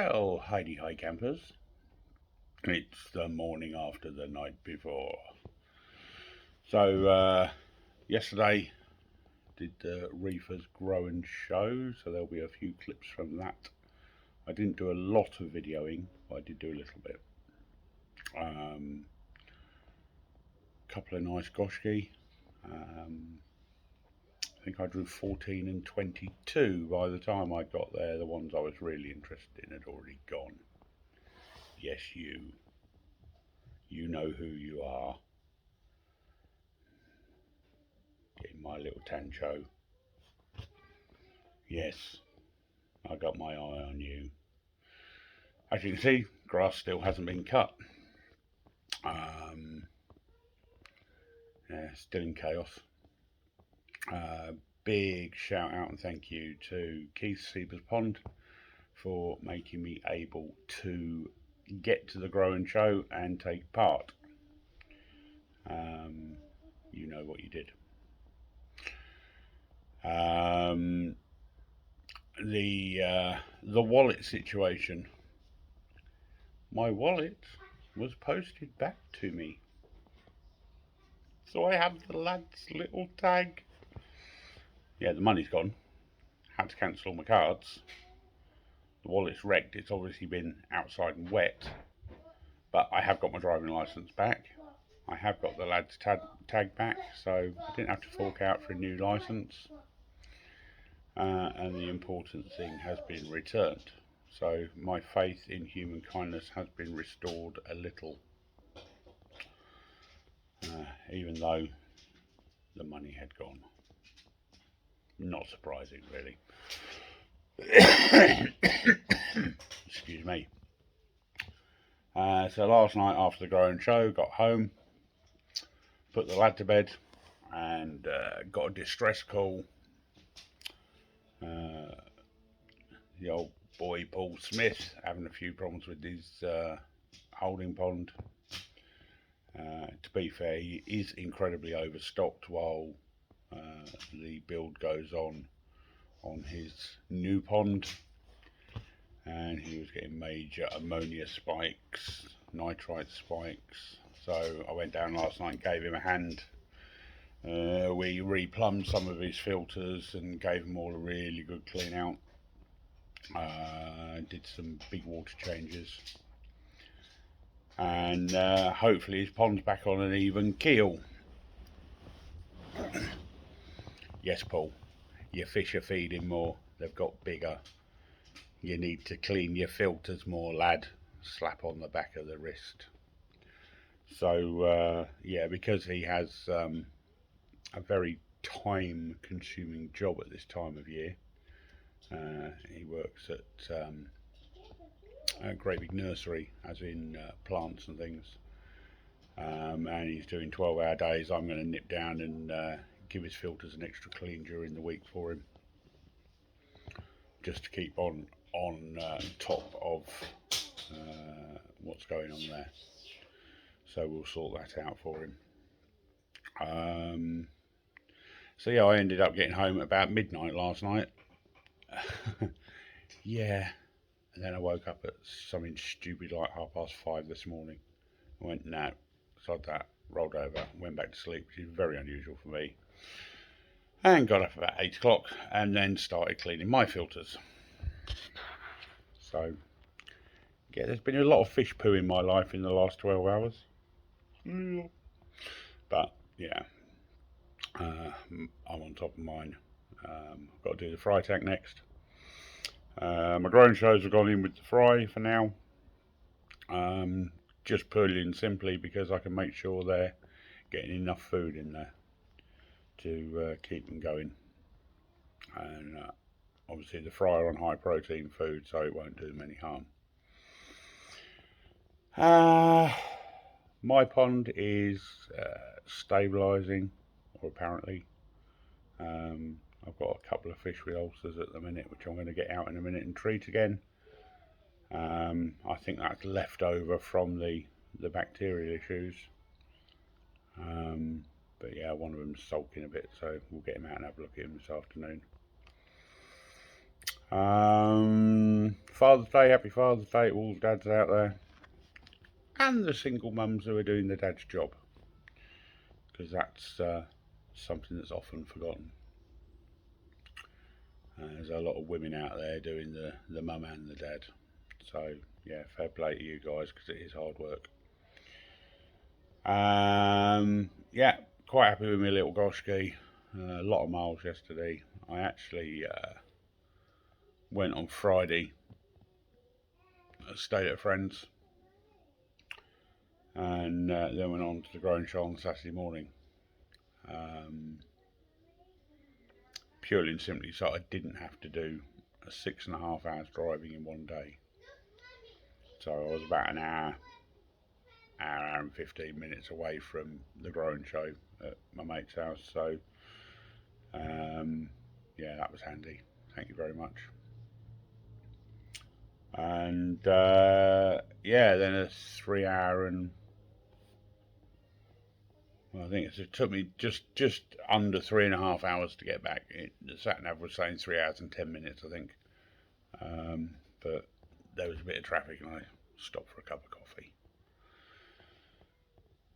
Well, Heidi Hi Campers. It's the morning after the night before. So, yesterday did the reefers grow and show, so there'll be a few clips from that. I didn't do a lot of videoing, but I did do a little bit. Couple of nice goshki. I think I drew 14 and 22 by the time I got there. The ones I was really interested in had already gone. Yes, you. You know who you are. Getting my little tancho. Yes, I got my eye on you. As you can see, grass still hasn't been cut. Yeah, still in chaos. Big shout out and thank you to skegnesspond for making me able to get to the grow and show and take part. You know what you did. The wallet situation. My wallet was posted back to me, so I have the lad's little tag. Yeah, the money's gone. Had to cancel all my cards. The wallet's wrecked. It's obviously been outside and wet, but I have got my driving licence back. I have got the lad's tag back, so I didn't have to fork out for a new licence. And the important thing has been returned. So my faith in human kindness has been restored a little, even though the money had gone. Not surprising, really. Excuse me. So last night after the grow and show, got home, put the lad to bed, and got a distress call. The old boy Paul Smith having a few problems with his holding pond. To be fair, he is incredibly overstocked while the build goes on his new pond, and he was getting major ammonia spikes, nitrite spikes. So I went down last night and gave him a hand. We replumbed some of his filters and gave him all a really good clean out. Did some big water changes, and hopefully his pond's back on an even keel. Yes, Paul, your fish are feeding more, they've got bigger. You need to clean your filters more, lad. Slap on the back of the wrist. So yeah, because he has a very time consuming job at this time of year. He works at a great big nursery, as in plants and things, and he's doing 12-hour days. I'm going to nip down and give his filters an extra clean during the week for him, just to keep on top of what's going on there. So we'll sort that out for him. So yeah, I ended up getting home at about midnight last night. Yeah, and then I woke up at something stupid like 5:30 this morning. I went, nah, sod that, rolled over, went back to sleep, which is very unusual for me. And got up about 8 o'clock and then started cleaning my filters. So, yeah, there's been a lot of fish poo in my life in the last 12 hours. But, yeah, I'm on top of mine. I've got to do the fry tank next. My growing shows have gone in with the fry for now. Just purely and simply because I can make sure they're getting enough food in there to keep them going. And obviously the fry are on high protein food, so it won't do them any harm. My pond is stabilising, or apparently. I've got a couple of fish with ulcers at the minute, which I'm going to get out in a minute and treat again. I think that's left over from the bacterial issues. But yeah, one of them's sulking a bit, so we'll get him out and have a look at him this afternoon. Father's Day, happy Father's Day to all dads out there, and the single mums who are doing the dad's job, because that's something that's often forgotten. There's a lot of women out there doing the mum and the dad. So yeah, fair play to you guys, because it is hard work. Yeah, quite happy with my little goshki. A lot of miles yesterday. I actually went on Friday, stayed at a friend's, and then went on to the growing show on Saturday morning. Purely and simply so I didn't have to do a 6.5 hours driving in one day. So I was about an hour and 15 minutes away from the growing show at my mate's house. So yeah, that was handy. Thank you very much. And yeah, then a 3 hour and well, I think it took me just under 3.5 hours to get back. The sat nav was saying 3 hours and 10 minutes, I think. But there was a bit of traffic, and I stopped for a cup of coffee.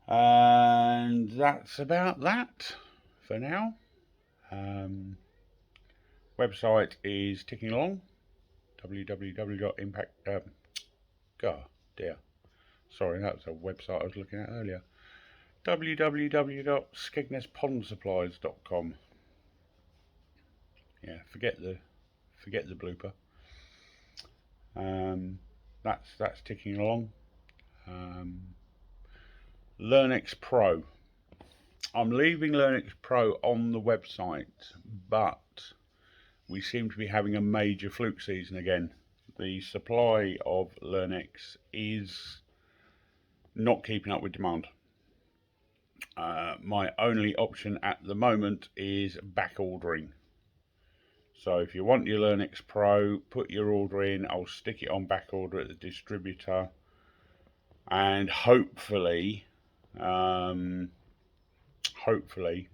And that's about that for now. Website is ticking along. www.impact. God, dear. Sorry, that was a website I was looking at earlier. www.skegnesspond Yeah, forget the blooper. That's ticking along. Lernex Pro. I'm leaving Lernex Pro on the website, but we seem to be having a major fluke season again. The supply of Lernex is not keeping up with demand. My only option at the moment is back ordering. So if you want your Lernex Pro, put your order in. I'll stick it on back order at the distributor, and hopefully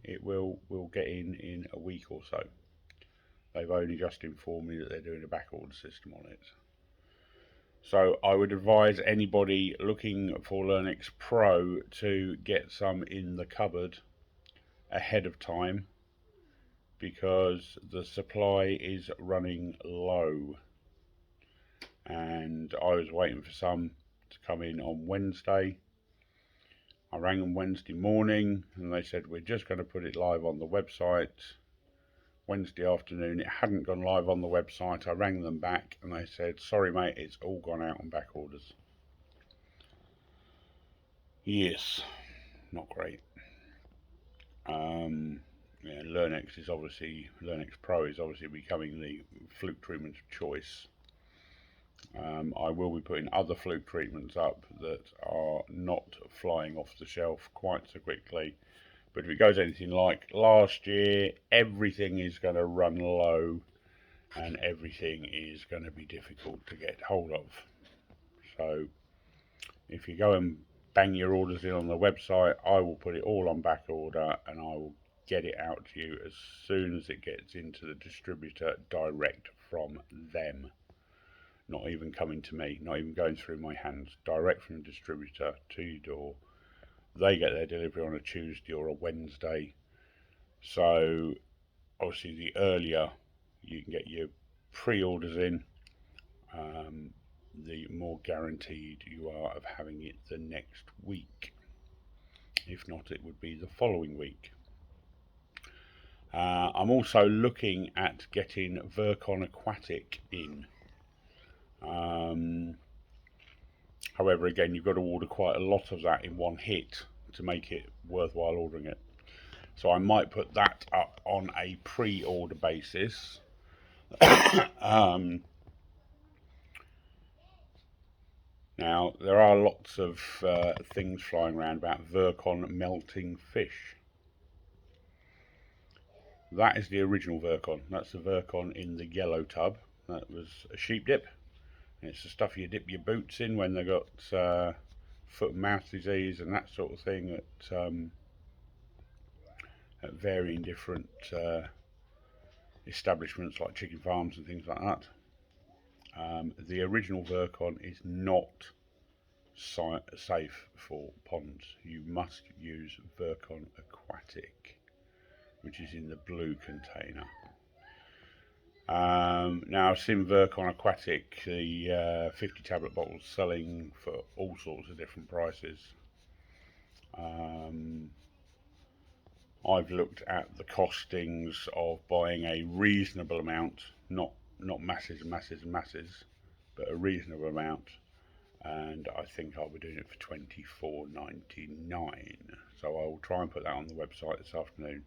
it will get in a week or so. They've only just informed me that they're doing a back order system on it. So I would advise anybody looking for Lernex Pro to get some in the cupboard ahead of time, because the supply is running low. And I was waiting for some to come in on Wednesday. I rang them Wednesday morning and they said, we're just going to put it live on the website. Wednesday afternoon, it hadn't gone live on the website. I rang them back and they said, sorry mate, it's all gone out on back orders. Yes, not great. Yeah, Lernex Pro is obviously becoming the fluke treatment of choice. I will be putting other fluke treatments up that are not flying off the shelf quite so quickly. But if it goes anything like last year, everything is going to run low and everything is going to be difficult to get hold of. So if you go and bang your orders in on the website, I will put it all on back order and I will get it out to you as soon as it gets into the distributor direct from them. Not even coming to me, not even going through my hands, direct from the distributor to your door. They get their delivery on a Tuesday or a Wednesday. So obviously the earlier you can get your pre-orders in, the more guaranteed you are of having it the next week. If not, it would be the following week. I'm also looking at getting Virkon Aquatic in. However, again, you've got to order quite a lot of that in one hit to make it worthwhile ordering it. So I might put that up on a pre-order basis. Now, there are lots of things flying around about Virkon melting fish. That is the original Virkon. That's the Virkon in the yellow tub. That was a sheep dip. It's the stuff you dip your boots in when they've got foot and mouth disease and that sort of thing at varying different establishments like chicken farms and things like that. The original virkon is not safe for ponds. You must use virkon aquatic, which is in the blue container. Now I've seen virkon aquatic, the 50 tablet bottles, selling for all sorts of different prices. I've looked at the costings of buying a reasonable amount, not masses and masses and masses, but a reasonable amount, and I think I'll be doing it for $24.99. So I will try and put that on the website this afternoon.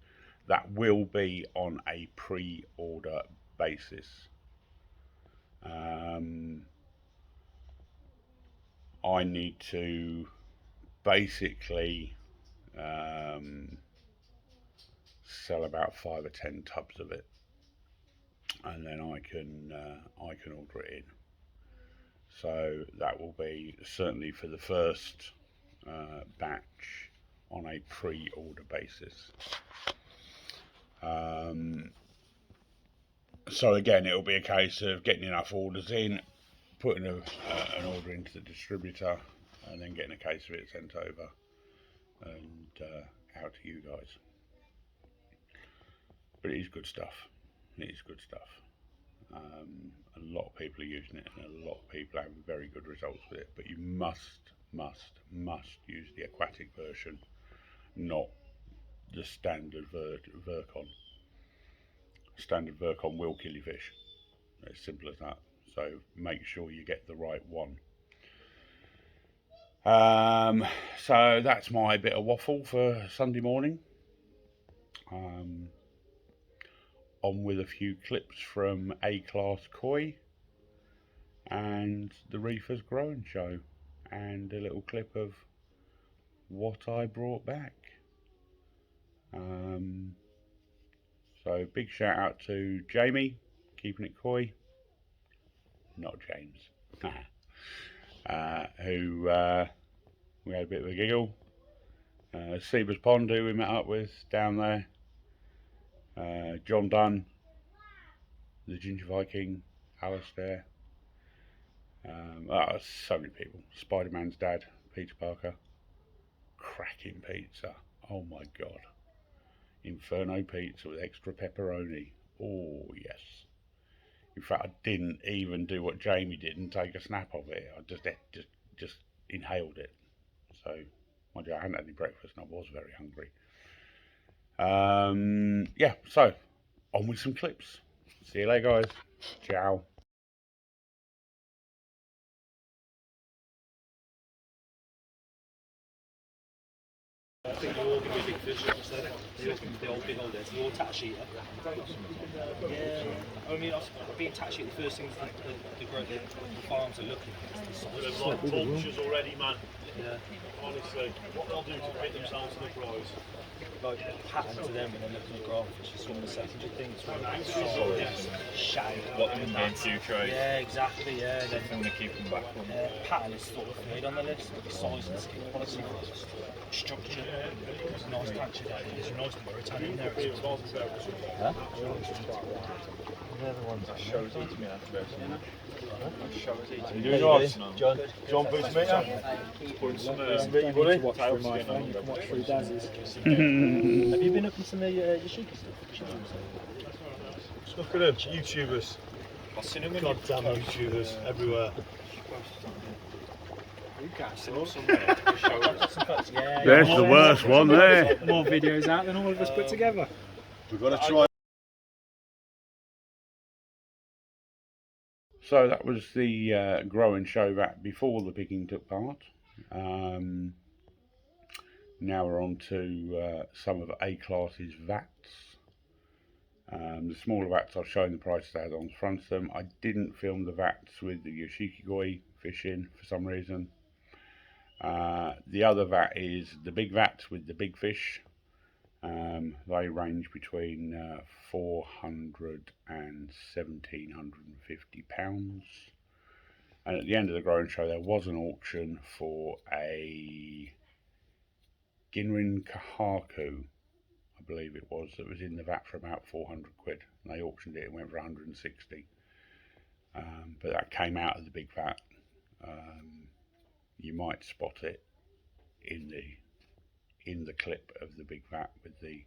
That will be on a pre-order basis. I need to basically sell about 5 or 10 tubs of it, and then I can order it in. So that will be certainly for the first batch on a pre-order basis. So again, it'll be a case of getting enough orders in, putting an order into the distributor, and then getting a case of it sent over and out to you guys. But it is good stuff. It is good stuff. A lot of people are using it, and a lot of people are having very good results with it. But you must use the aquatic version, not the standard virkon. Standard virkon will kill your fish. As simple as that. So make sure you get the right one. So that's my bit of waffle for Sunday morning. On with a few clips from A-Class Koi and the Reefer's Growing Show, and a little clip of what I brought back. So big shout out to Jamie, keeping it koi, not James, who we had a bit of a giggle. Seaver's Pond, who we met up with down there. John Dunn, the Ginger Viking, Alistair. So many people. Spider-Man's dad, Peter Parker. Cracking pizza. Oh my god. Inferno pizza with extra pepperoni. Oh yes. In fact, I didn't even do what Jamie did and take a snap of it. I just inhaled it. So, mind you, I hadn't had any breakfast and I was very hungry. Yeah, so on with some clips. See you later, guys. Ciao. I think they're all going to be big fish, obviously. The old big old days, the old tax sheeter. Yeah, I mean, being tax sheet, the first thing the farms are looking at is the size. They're like vultures already, man. Yeah. Honestly, what they'll do to fit themselves to the prize. Like, pattern to them when they're looking at graph, which is one of the secondary things. Size, shape. What can gain future? Yeah, exactly, yeah. Then I'm going to keep them back on. Pattern is sort of third on the list, but the size and skin quality, structure. It's a nice touch of that. It's a nice baritone in there. Huh? They're the ones that shows eating me after this, you know? Shows eating me. You doing right? John Boots meter? Putting some meat, you buddy? Watch through my phone, you can watch through Daz's. Have you been up in some of your Yashica stuff? Look at them, YouTubers. I've seen them in Goddamn YouTubers everywhere. You can't see them somewhere. Yeah, There's the worst one there. More videos out than all of us put together. We've got to try. So that was the growing show vat before the picking took part. Now we're on to some of A-Class's vats. The smaller vats I've shown the prices they had on the front of them. I didn't film the vats with the Yoshikigoi fish in for some reason. The other vat is the big vat with the big fish. They range between 400 and 1750 pounds. And at the end of the growing show there was an auction for a Ginrin Kahaku, I believe it was, that was in the vat for about 400 quid. And they auctioned it, it went for 160. But that came out of the big vat. You might spot it in the clip of the big vat with the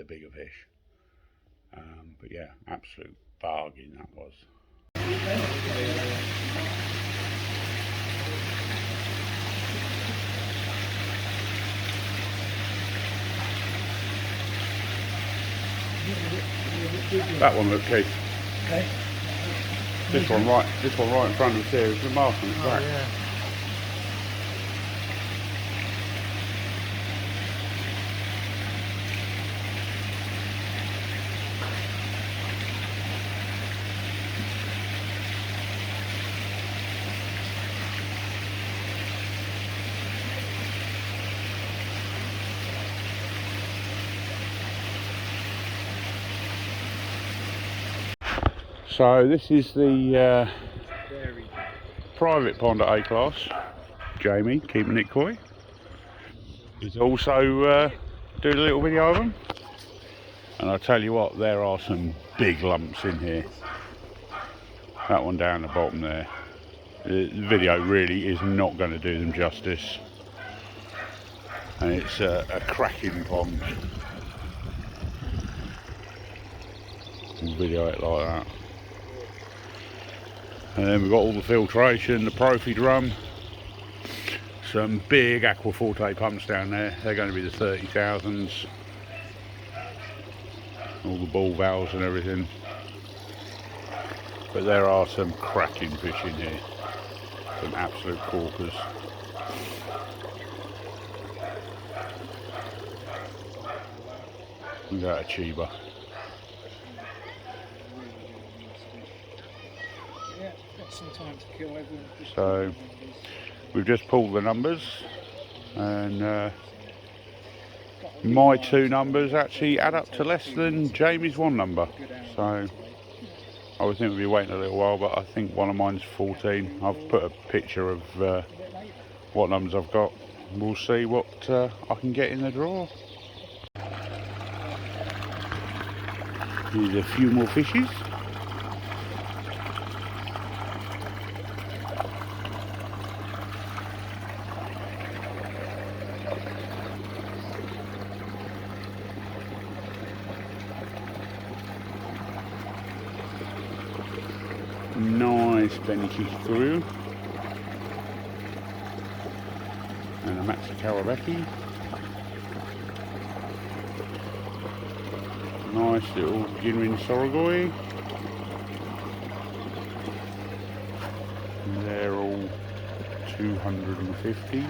bigger fish. But yeah, absolute bargain that was. That one, look, Keith. Okay. This one right in front of us here is the mark on its back. Yeah. So this is the private pond at A class. Jamie, keeping it coy. He's also doing a little video of them. And I tell you what, there are some big lumps in here. That one down the bottom there. The video really is not going to do them justice. And it's a cracking pond. We'll video it like that. And then we've got all the filtration, the Profi drum, some big Aquaforte pumps down there. They're going to be the 30,000s. All the ball valves and everything. But there are some cracking fish in here. Some absolute corkers. Look at that Chiba. Yeah, got some time to kill everyone. So we've just pulled the numbers, and my two numbers actually add up to less than Jamie's one number. So I would think we'll be waiting a little while, but I think one of mine's 14. I've put a picture of what numbers I've got. We'll see what I can get in the drawer. Here's a few more fishes. Nice Benici through. And a Maxi Karabaki. Nice little Ginrin Sorogoi. They're all 250.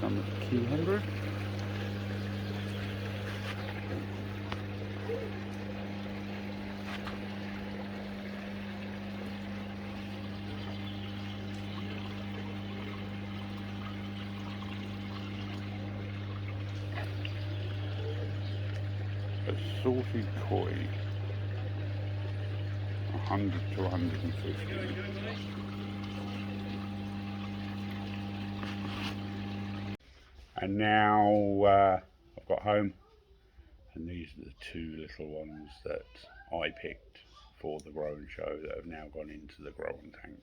Some at 200. Assorted koi, 100 to 150. And now I've got home, and these are the two little ones that I picked for the growing show that have now gone into the growing tank.